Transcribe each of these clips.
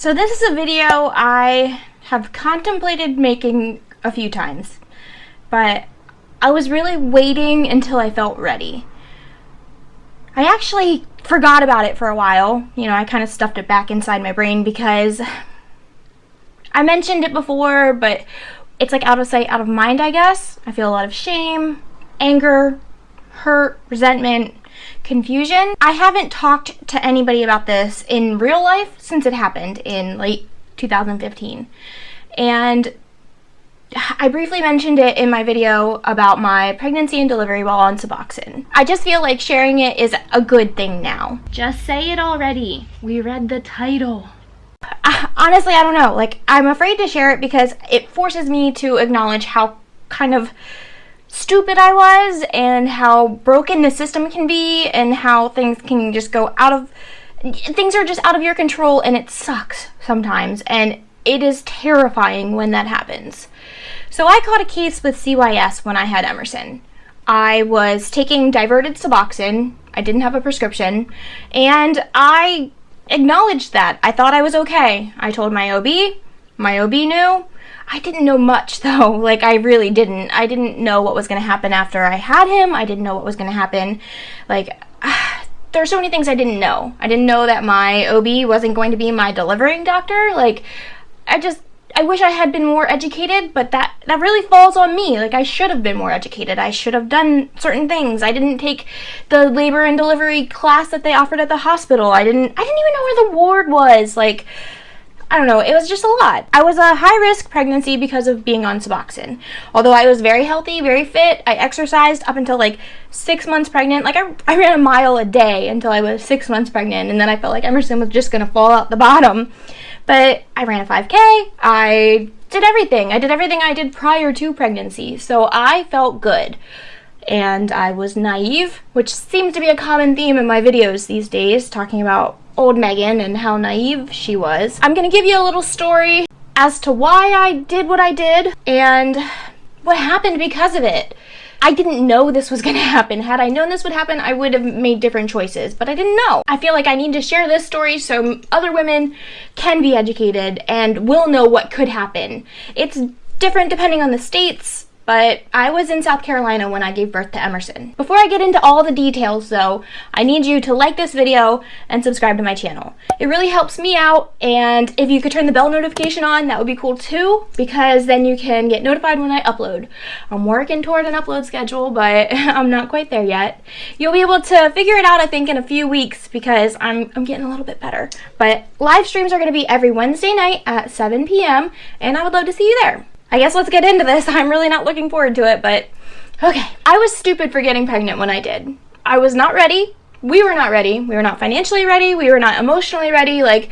So this is a video I have contemplated making a few times, but I was really waiting until I felt ready. I actually forgot about it for a while. You know, I kind of stuffed it back inside my brain because I mentioned it before, but it's like out of sight, out of mind, I guess. I feel a lot of shame, anger, hurt, resentment, confusion. I haven't talked to anybody about this in real life since it happened in late 2015. And I briefly mentioned it in my video about my pregnancy and delivery while on Suboxone. I just feel like sharing it is a good thing now. Just say it already. We read the title. Honestly, I don't know. Like, I'm afraid to share it because it forces me to acknowledge how kind of stupid I was and how broken the system can be and how things can just go things are just out of your control, and it sucks sometimes, and it is terrifying when that happens. So I caught a case with CYS when I had Emerson. I was taking diverted Suboxone. I didn't have a prescription, and I acknowledged that. I thought I was okay. I told my OB. My OB knew. I didn't know much, though. Like, I really didn't. I didn't know what was going to happen after I had him. I didn't know what was going to happen. Like, there's so many things I didn't know. I didn't know that my OB wasn't going to be my delivering doctor. Like, I wish I had been more educated, but that really falls on me. Like, I should have been more educated. I should have done certain things. I didn't take the labor and delivery class that they offered at the hospital. I didn't even know where the ward was. Like, I don't know, it was just a lot. I was a high-risk pregnancy because of being on Suboxone. Although I was very healthy, very fit, I exercised up until like 6 months pregnant. Like, I ran a mile a day until I was 6 months pregnant, and then I felt like Emerson was just gonna fall out the bottom. But I ran a 5K, I did everything. I did everything I did prior to pregnancy, so I felt good. And I was naive, which seems to be a common theme in my videos these days, talking about old Megan and how naive she was. I'm gonna give you a little story as to why I did what I did and what happened because of it. I didn't know this was gonna happen. Had I known this would happen, I would have made different choices, but I didn't know. I feel like I need to share this story so other women can be educated and will know what could happen. It's different depending on the states, but I was in South Carolina when I gave birth to Emerson. Before I get into all the details, though, I need you to like this video and subscribe to my channel. It really helps me out, and if you could turn the bell notification on, that would be cool too, because then you can get notified when I upload. I'm working toward an upload schedule, but I'm not quite there yet. You'll be able to figure it out, I think, in a few weeks, because I'm getting a little bit better. But live streams are going to be every Wednesday night at 7 p.m., and I would love to see you there. I guess let's get into this. I'm really not looking forward to it, but okay. I was stupid for getting pregnant when I did. I was not ready. We were not ready. We were not financially ready. We were not emotionally ready. Like,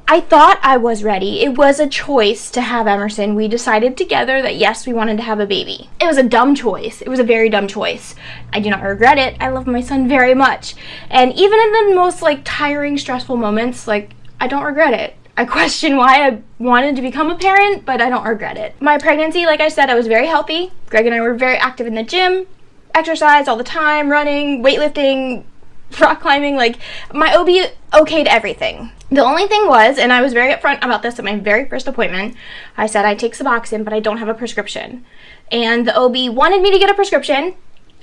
I thought I was ready. It was a choice to have Emerson. We decided together that yes, we wanted to have a baby. It was a dumb choice. It was a very dumb choice. I do not regret it. I love my son very much. And even in the most like tiring, stressful moments, like, I don't regret it. I question why I wanted to become a parent, but I don't regret it. My pregnancy, like I said, I was very healthy. Greg and I were very active in the gym, exercise all the time, running, weightlifting, rock climbing. Like, my OB okayed everything. The only thing was, and I was very upfront about this at my very first appointment, I said I take Suboxone, but I don't have a prescription. And the OB wanted me to get a prescription,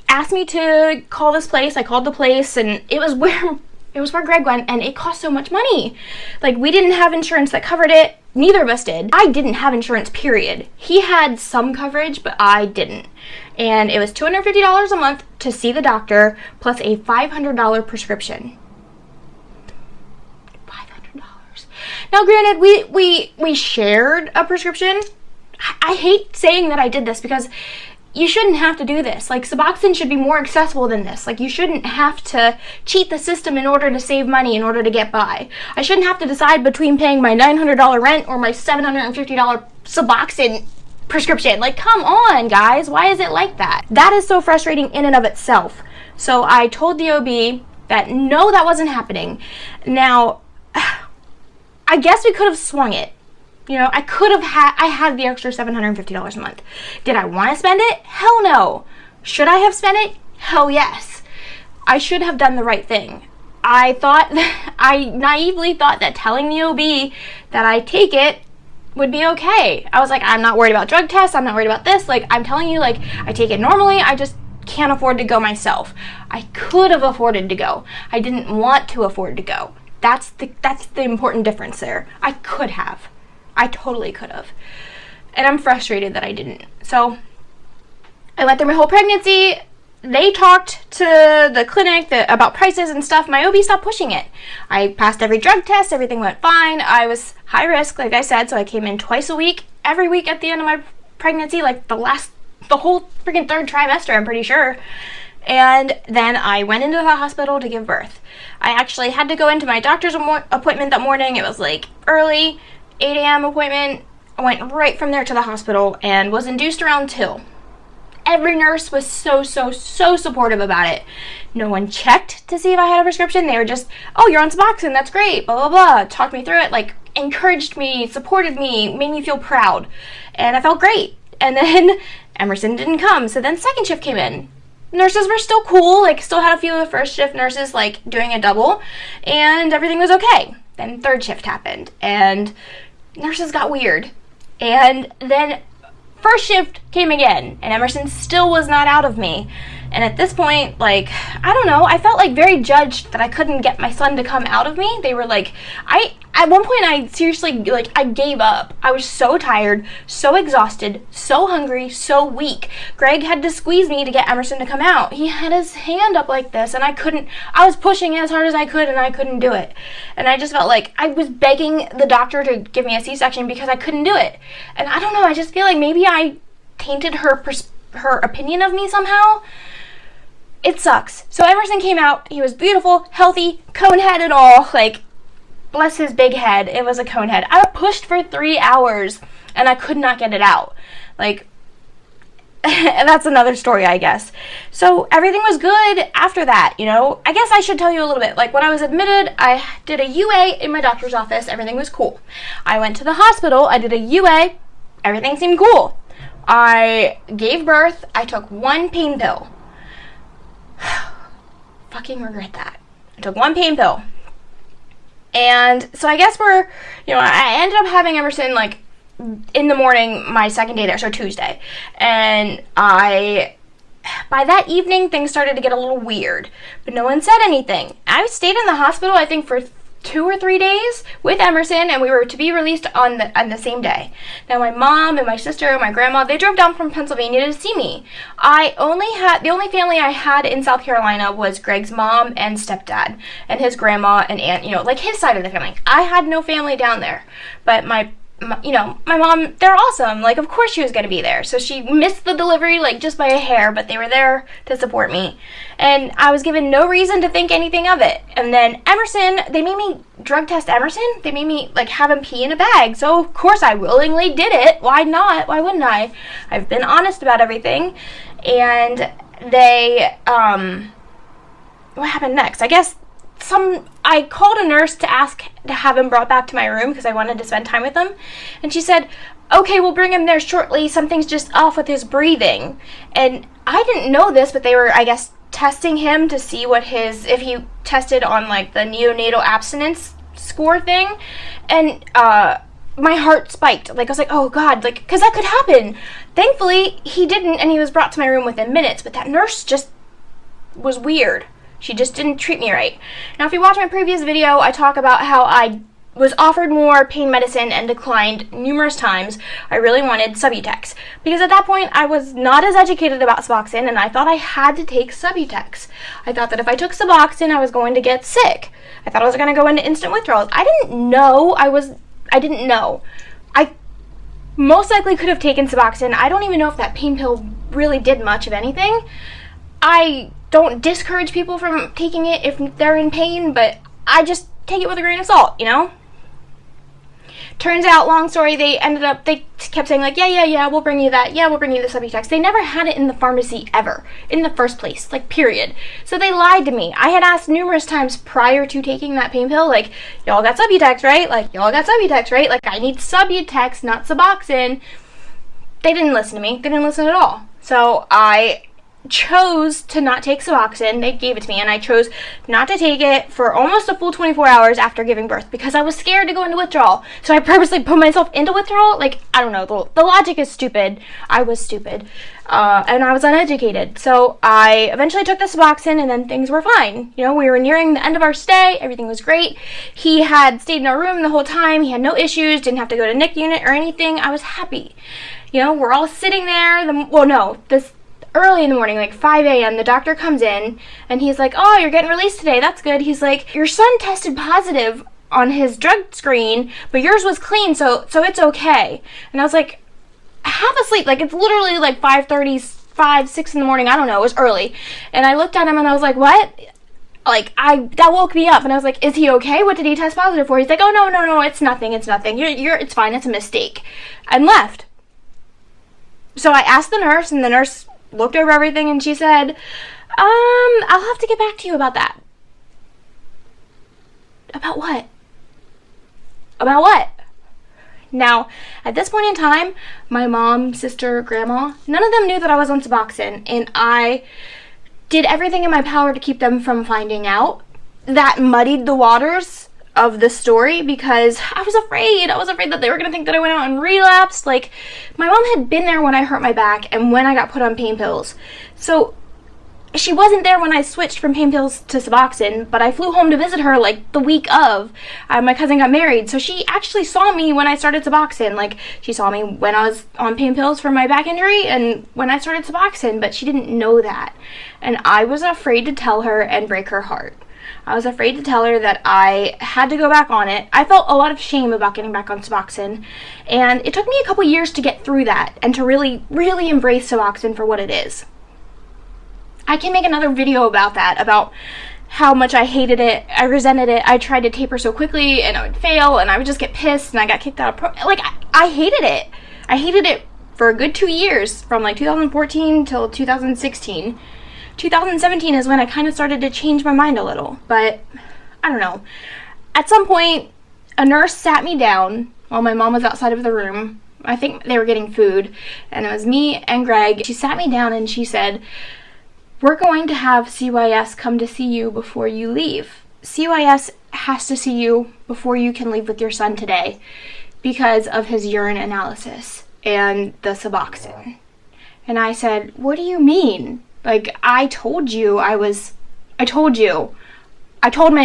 asked me to call this place. I called the place, and it was where Greg went, and it cost so much money. Like, we didn't have insurance that covered it. Neither of us did. I didn't have insurance, period. He had some coverage, but I didn't. And it was $250 a month to see the doctor, plus a $500 prescription. $500. Now, granted, we shared a prescription. I hate saying that I did this because you shouldn't have to do this. Like, Suboxone should be more accessible than this. Like, you shouldn't have to cheat the system in order to save money, in order to get by. I shouldn't have to decide between paying my $900 rent or my $750 Suboxone prescription. Like, come on, guys. Why is it like that? That is so frustrating in and of itself. So I told the OB that no, that wasn't happening. Now, I guess we could have swung it. You know, I had the extra $750 a month. Did I want to spend it? Hell no. Should I have spent it? Hell yes. I should have done the right thing. I naively thought that telling the OB that I take it would be okay. I was like, I'm not worried about drug tests, I'm not worried about this, like, I'm telling you, like, I take it normally, I just can't afford to go myself. I could have afforded to go. I didn't want to afford to go. That's the important difference there. I could have. I totally could have. And I'm frustrated that I didn't. So I went through my whole pregnancy. They talked to the clinic about prices and stuff. My OB stopped pushing it. I passed every drug test. Everything went fine. I was high risk, like I said, so I came in twice a week, every week at the end of my pregnancy, like the whole freaking third trimester, I'm pretty sure. And then I went into the hospital to give birth. I actually had to go into my doctor's appointment that morning. It was like early, 8 a.m. appointment. I went right from there to the hospital and was induced around 2. Every nurse was so supportive about it. No one checked to see if I had a prescription. They were just, oh, you're on Suboxone, that's great, blah, blah, blah. Talked me through it, like, encouraged me, supported me, made me feel proud. And I felt great. And then Emerson didn't come, so then second shift came in. Nurses were still cool, like, still had a few of the first shift nurses, like, doing a double, and everything was okay. Then third shift happened, and nurses got weird. And then first shift came again, and Emerson still was not out of me. And at this point, like, I don't know, I felt like very judged that I couldn't get my son to come out of me. They were like, at one point I seriously, like, I gave up. I was so tired, so exhausted, so hungry, so weak. Greg had to squeeze me to get Emerson to come out. He had his hand up like this, and I was pushing as hard as I could, and I couldn't do it. And I just felt like I was begging the doctor to give me a C-section because I couldn't do it. And I don't know, I just feel like maybe I tainted her opinion of me somehow. It sucks. So Emerson came out. He was beautiful, healthy, cone head and all. Like, bless his big head. It was a cone head. I pushed for 3 hours and I could not get it out. Like, that's another story, I guess. So everything was good after that, you know. I guess I should tell you a little bit. Like, when I was admitted, I did a UA in my doctor's office. Everything was cool. I went to the hospital. I did a UA. Everything seemed cool. I gave birth. I took 1 pain pill. Fucking regret that. I took 1 pain pill. And so I guess I ended up having Emerson, like, in the morning, my second day there, so Tuesday. And by that evening, things started to get a little weird. But no one said anything. I stayed in the hospital, I think, for 2 or 3 days with Emerson, and we were to be released on the same day. Now, my mom and my sister and my grandma, they drove down from Pennsylvania to see me. The only family I had in South Carolina was Greg's mom and stepdad, and his grandma and aunt, you know, like his side of the family. I had no family down there, but my mom, they're awesome. Like, of course she was going to be there. So she missed the delivery, like, just by a hair, but they were there to support me. And I was given no reason to think anything of it. And then Emerson, they made me drug test Emerson. They made me, like, have him pee in a bag. So, of course, I willingly did it. Why not? Why wouldn't I? I've been honest about everything. And they, what happened next? I guess I called a nurse to ask to have him brought back to my room because I wanted to spend time with him. And she said, okay, we'll bring him there shortly. Something's just off with his breathing. And I didn't know this, but they were, I guess, testing him to see if he tested on, like, the neonatal abstinence score thing. And my heart spiked. Like, I was like, oh God, like, because that could happen. Thankfully, he didn't, and he was brought to my room within minutes. But that nurse just was weird. She just didn't treat me right. Now, if you watch my previous video, I talk about how I was offered more pain medicine and declined numerous times. I really wanted Subutex. Because at that point, I was not as educated about Suboxone, and I thought I had to take Subutex. I thought that if I took Suboxone, I was going to get sick. I thought I was going to go into instant withdrawals. I didn't know. I didn't know. I most likely could have taken Suboxone. I don't even know if that pain pill really did much of anything. I don't discourage people from taking it if they're in pain, but I just take it with a grain of salt, you know? Turns out, long story, they kept saying, like, yeah, we'll bring you that. Yeah, we'll bring you the Subutex. They never had it in the pharmacy ever, in the first place, like, period. So they lied to me. I had asked numerous times prior to taking that pain pill, like, y'all got Subutex, right? Like, y'all got Subutex, right? Like, I need Subutex, not Suboxone. They didn't listen to me. They didn't listen at all. So I chose to not take Suboxone. They gave it to me, and I chose not to take it for almost a full 24 hours after giving birth because I was scared to go into withdrawal. So I purposely put myself into withdrawal. Like, I don't know, the logic is stupid. I was stupid, and I was uneducated. So I eventually took the Suboxone, and then things were fine. You know, we were nearing the end of our stay. Everything was great. He had stayed in our room the whole time. He had no issues, didn't have to go to NIC unit or anything. I was happy. You know, we're all sitting there. This early in the morning, like 5 a.m., the doctor comes in, and he's like, oh, you're getting released today. That's good. He's like, your son tested positive on his drug screen, but yours was clean, so it's okay. And I was like, half asleep. Like, it's literally like 5:35, 6 in the morning. I don't know. It was early. And I looked at him, and I was like, what? Like, that woke me up, and I was like, is he okay? What did he test positive for? He's like, oh, no, it's nothing. It's nothing. It's fine. It's a mistake. And left. So I asked the nurse, and the nurse looked over everything, and she said, I'll have to get back to you about that. About what? About what? Now, at this point in time, my mom, sister, grandma, none of them knew that I was on Suboxone, and I did everything in my power to keep them from finding out. That muddied the waters of the story because I was afraid. I was afraid that they were going to think that I went out and relapsed. Like, my mom had been there when I hurt my back and when I got put on pain pills. So she wasn't there when I switched from pain pills to Suboxone, but I flew home to visit her like the week of. My cousin got married, so she actually saw me when I started Suboxone. Like, she saw me when I was on pain pills for my back injury and when I started Suboxone, but she didn't know that. And I was afraid to tell her and break her heart. I was afraid to tell her that I had to go back on it. I felt a lot of shame about getting back on Suboxone, and it took me a couple years to get through that and to really, really embrace Suboxone for what it is. I can make another video about that, about how much I hated it, I resented it, I tried to taper so quickly, and I would fail, and I would just get pissed, and I got kicked out of I hated it. I hated it for a good 2 years, from like 2014 till 2016. 2017 is when I kind of started to change my mind a little, but I don't know. At some point, a nurse sat me down while my mom was outside of the room. I think they were getting food, and it was me and Greg. She sat me down and she said, we're going to have CYS come to see you before you leave. CYS has to see you before you can leave with your son today because of his urine analysis and the Suboxone. And I said, what do you mean? Like, I told my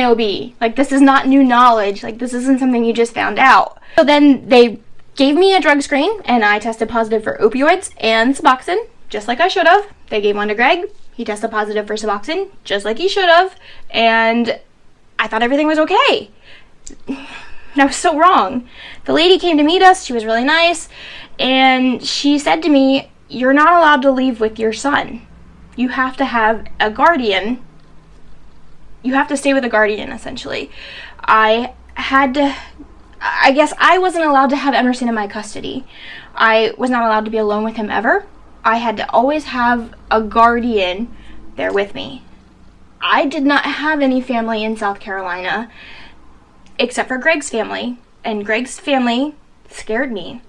OB, like, this is not new knowledge, like, this isn't something you just found out. So then they gave me a drug screen, and I tested positive for opioids and Suboxone, just like I should have. They gave one to Greg, he tested positive for Suboxone, just like he should have, and I thought everything was okay. I was so wrong. The lady came to meet us, she was really nice, and she said to me, you're not allowed to leave with your son. You have to have a guardian. You have to stay with a guardian, essentially. I guess I wasn't allowed to have Emerson in my custody. I was not allowed to be alone with him ever. I had to always have a guardian there with me. I did not have any family in South Carolina except for Greg's family, and Greg's family scared me.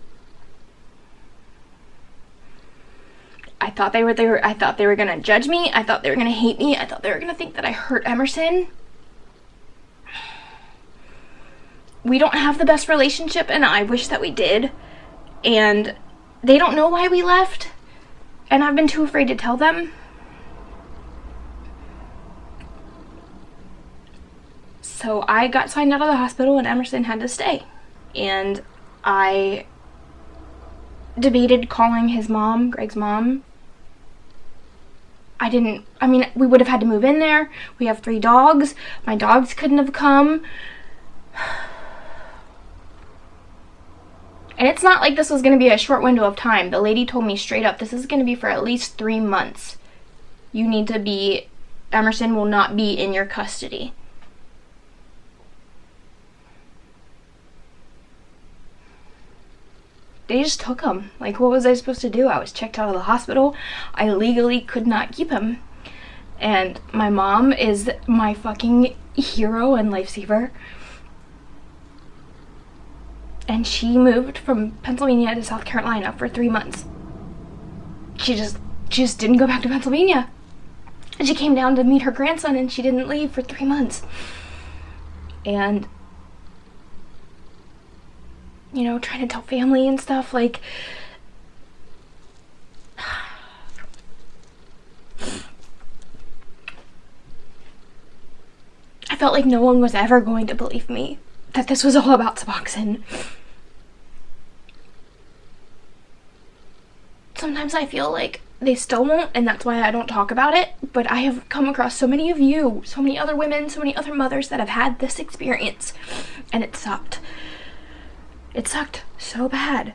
I thought they were going to judge me. I thought they were going to hate me. I thought they were going to think that I hurt Emerson. We don't have the best relationship, and I wish that we did. And they don't know why we left, and I've been too afraid to tell them. So I got signed out of the hospital, and Emerson had to stay. And I debated calling his mom, Greg's mom. We would have had to move in there. We have 3 dogs. My dogs couldn't have come. And it's not like this was going to be a short window of time. The lady told me straight up, this is going to be for at least 3 months. Emerson will not be in your custody. They just took him. Like, what was I supposed to do? I was checked out of the hospital. I legally could not keep him. And my mom is my fucking hero and lifesaver. And she moved from Pennsylvania to South Carolina for 3 months. She just just didn't go back to Pennsylvania. And she came down to meet her grandson, and she didn't leave for 3 months. And, you know, trying to tell family and stuff, like, I felt like no one was ever going to believe me that this was all about Suboxone. Sometimes I feel like they still won't, and that's why I don't talk about it, but I have come across so many of you, so many other women, so many other mothers that have had this experience, and it sucked. It sucked so bad.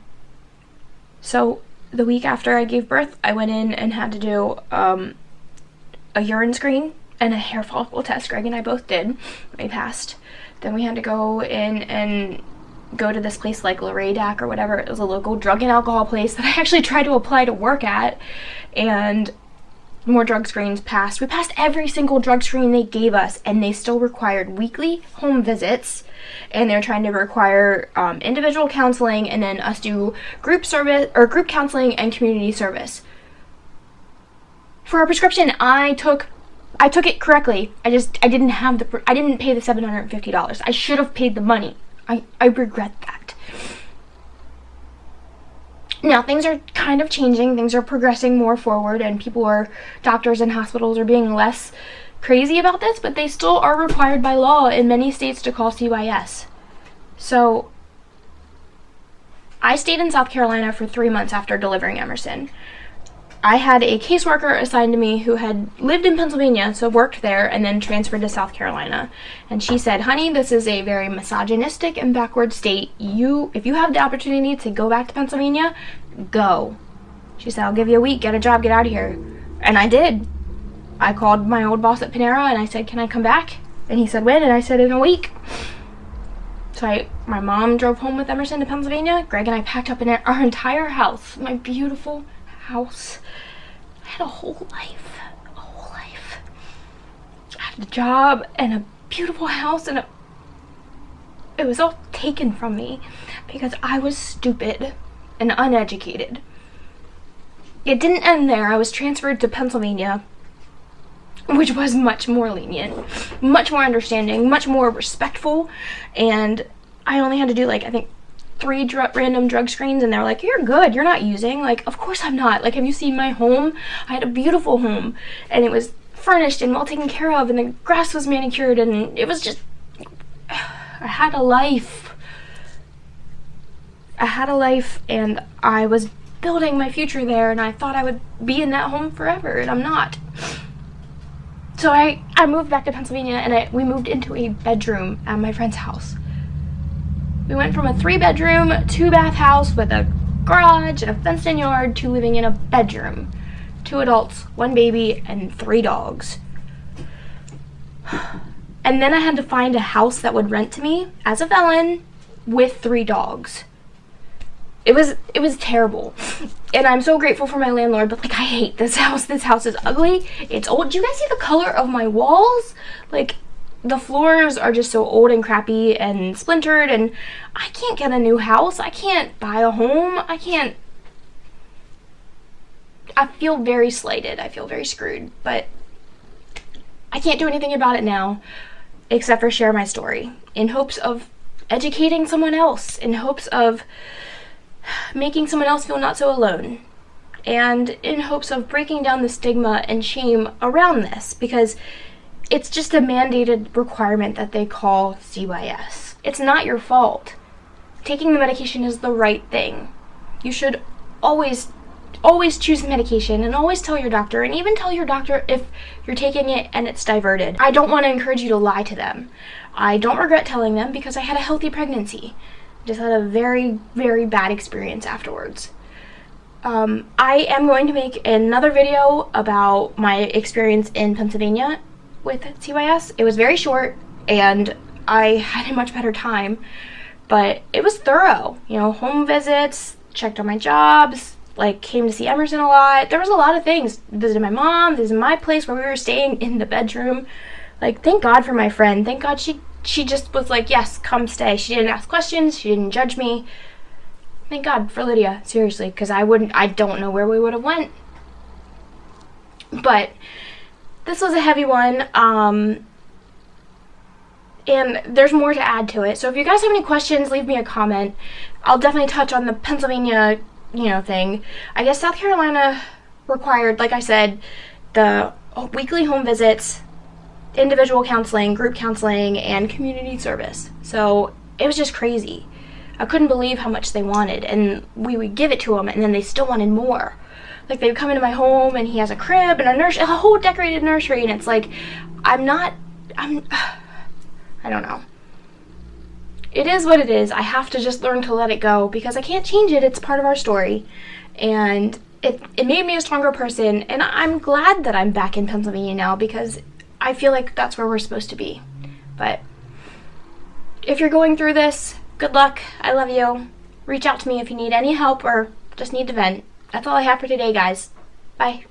So the week after I gave birth, I went in and had to do a urine screen and a hair follicle test. Greg and I both did. We passed. Then we had to go in and go to this place like Loradac or whatever. It was a local drug and alcohol place that I actually tried to apply to work at, and more drug screens passed. We passed every single drug screen they gave us, and they still required weekly home visits, and they're trying to require individual counseling, and then us do group service or group counseling and community service. For our prescription, I took it correctly. I didn't pay the $750. I should have paid the money. I regret that. Now, things are kind of changing. Things are progressing more forward, and doctors and hospitals are being less crazy about this, but they still are required by law in many states to call CYS. So, I stayed in South Carolina for 3 months after delivering Emerson. I had a caseworker assigned to me who had lived in Pennsylvania, so worked there, and then transferred to South Carolina. And she said, honey, this is a very misogynistic and backward state. If you have the opportunity to go back to Pennsylvania, go. She said, I'll give you a week, get a job, get out of here. And I did. I called my old boss at Panera, and I said, can I come back? And he said, when? And I said, in a week. So my mom drove home with Emerson to Pennsylvania. Greg and I packed up our entire house, my beautiful house. I had a whole life. I had a job and a beautiful house, and it was all taken from me because I was stupid and uneducated. It didn't end there. I was transferred to Pennsylvania, which was much more lenient, much more understanding, much more respectful, and I only had to do, I think 3 random drug screens, and they're like, you're good, you're not using. Like, of course I'm not. Like, have you seen my home? I had a beautiful home, and it was furnished and well taken care of, and the grass was manicured, and it was just, I had a life, and I was building my future there, and I thought I would be in that home forever, and I'm not. So I moved back to Pennsylvania, and we moved into a bedroom at my friend's house. We went from a 3-bedroom, 2-bath house with a garage and a fenced-in yard to living in a bedroom. 2 adults, 1 baby, and 3 dogs. And then I had to find a house that would rent to me as a felon with 3 dogs. It was terrible. And I'm so grateful for my landlord, but I hate this house. This house is ugly. It's old. Do you guys see the color of my walls? The floors are just so old and crappy and splintered, and I can't get a new house. I can't buy a home. I feel very slighted. I feel very screwed, but I can't do anything about it now except for share my story in hopes of educating someone else, in hopes of making someone else feel not so alone, and in hopes of breaking down the stigma and shame around this, because it's just a mandated requirement that they call CYS. It's not your fault. Taking the medication is the right thing. You should always choose the medication, and always tell your doctor, and even tell your doctor if you're taking it and it's diverted. I don't want to encourage you to lie to them. I don't regret telling them because I had a healthy pregnancy. Just had a very, very bad experience afterwards. I am going to make another video about my experience in Pennsylvania with CYS. It was very short, and I had a much better time, but it was thorough. Home visits, checked on my jobs, came to see Emerson a lot. There was a lot of things. Visited my mom, visited my place where we were staying in the bedroom. Thank God for my friend. Thank God she just was like, yes, come stay. She didn't ask questions. She didn't judge me. Thank God for Lydia, seriously, because I don't know where we would have went. But this was a heavy one, and there's more to add to it. So if you guys have any questions, leave me a comment. I'll definitely touch on the Pennsylvania, thing. I guess South Carolina required, like I said, the weekly home visits, individual counseling, group counseling, and community service. So it was just crazy. I couldn't believe how much they wanted, and we would give it to them, and then they still wanted more. Like, they would come into my home, and he has a crib and a whole decorated nursery, and it's like, I don't know. It is what it is. I have to just learn to let it go, because I can't change it. It's part of our story, and it made me a stronger person, and I'm glad that I'm back in Pennsylvania now, because I feel like that's where we're supposed to be. But if you're going through this, good luck. I love you. Reach out to me if you need any help or just need to vent. That's all I have for today, guys. Bye.